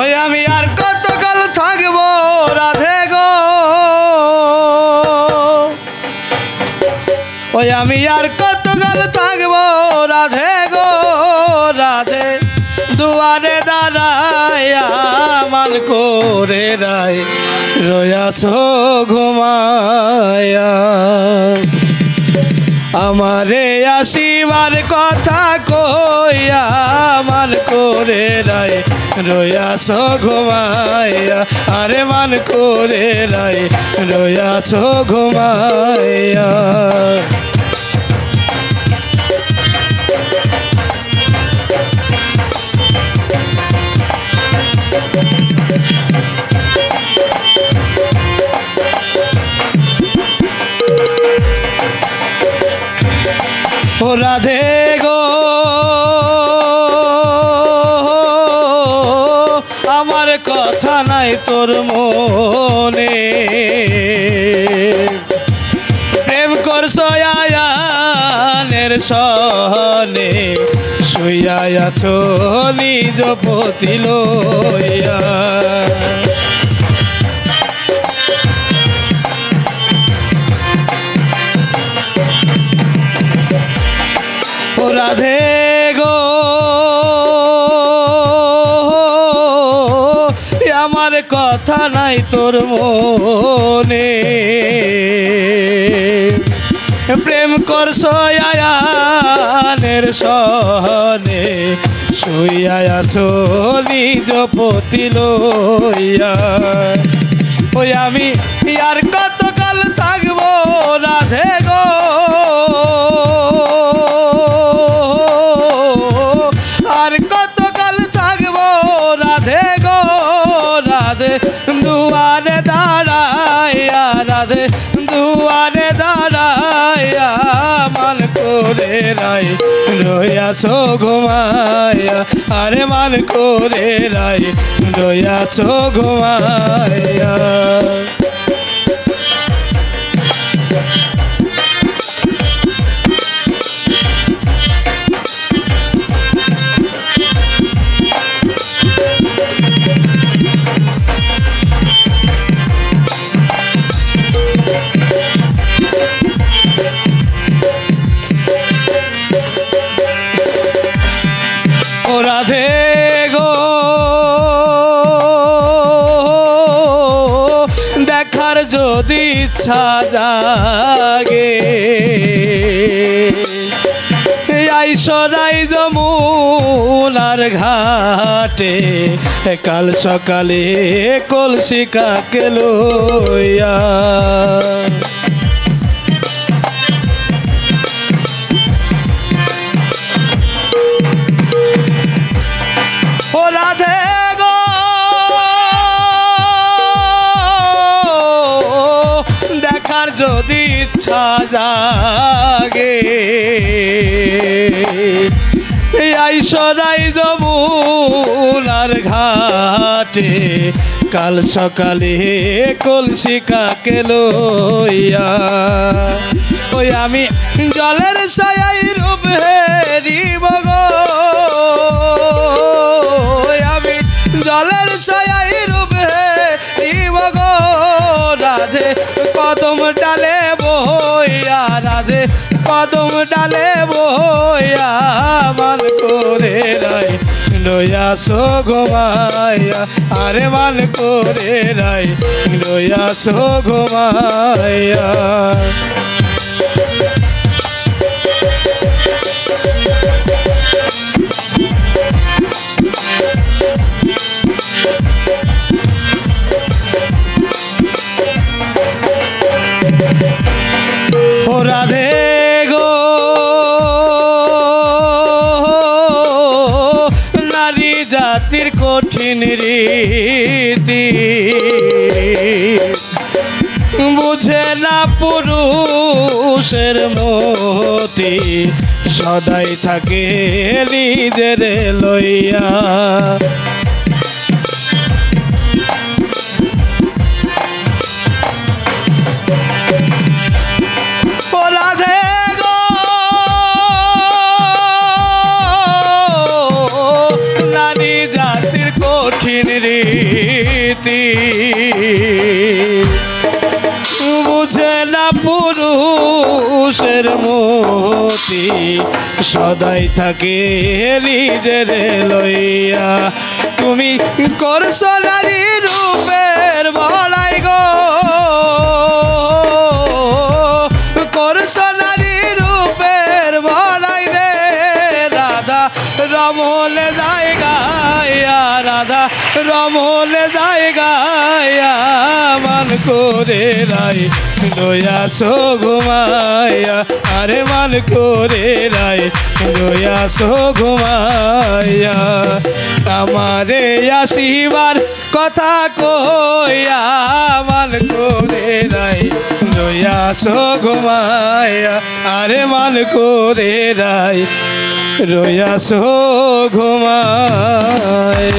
ওই আমি আর কতকাল থাকবো রাধে গো, ওই আমি আর কতকাল থাকবো রাধে গো রাধে। দুয়ারে দাঁড়ায়া মান করে রায় রয়াছো ঘুমায়া, আমারে আসিবার কথা কইয়া মান করে রায় রয়াছো ঘুমায়া, আরে মান করে রায় রয়াছো ঘুমায়া। ও রাধে গো আমার কথা নাই তোর মনে, প্রেম করছো আয়ানের সনে, শুইয়া আছো নিজ পতি লইয়া। ও রাধে গো আমার কথা নাই তোর মনে, প্রেম করছো আয়ানের সনে, শুইয়া আছো নিজ পতি লইয়া। ওই আমি আর কতকাল থাকবো রাধে গো, আর কতকাল থাকবো রাধে গো রাধে। দুয়ারে দাঁড়াইয়া রাধে, দুয়ারে দাঁড়াইয়া মান করে রায় রয়াছো ঘুমায়া, আরে মান করে রায় রয়াছো ঘুমায়া। ও রাধে গো দেখার যদি ইচ্ছা জাগে, আইসরাই যমুনার ঘাটে, কাল সকালে কলসি কাকে লইয়া। ও রাধে গো দেখার যদি ইচ্ছা জাগে, আইসরাই যমুনার ঘাটে, কাল সকালে কলসি কাকে লইয়া। ওই আমি জলের ছায়াই রূপ হেরিব গো, আমি জলের ছায়াই রূপ হেরিব গো রাধে। কদম ডালে বইয়া রাধে, কদম ডালে বইয়া মান করে রায় রয়াছো ঘুমায়া, আরে মান করে রায় রয়াছো ঘুমায়া। ও রাধে গো নারী জাতির কঠিন রীতি, বুঝে না পুরুষের মতি, সদাই থাকে নিজের লইয়া। কঠিন রীতি বুঝে না পুরুষের মতি সদাই থাকে নিজের লইয়া তুমি করছো নারী রূপের বড়াই গো করছো নারী রূপের বড়াই রে রাধা রমল জায়গায়া রাধা রমল জায়গায়া মান করে রাই রয়াছো ঘুমাইয়া আরে মান করে রাই রয়াছো ঘুমাইয়া আমারে আসিবার কথা কইয়া মান করে রাই রয়াছো ঘুমাইয়া আরে মান করে রাই রয়াছো ঘুমাইয়া।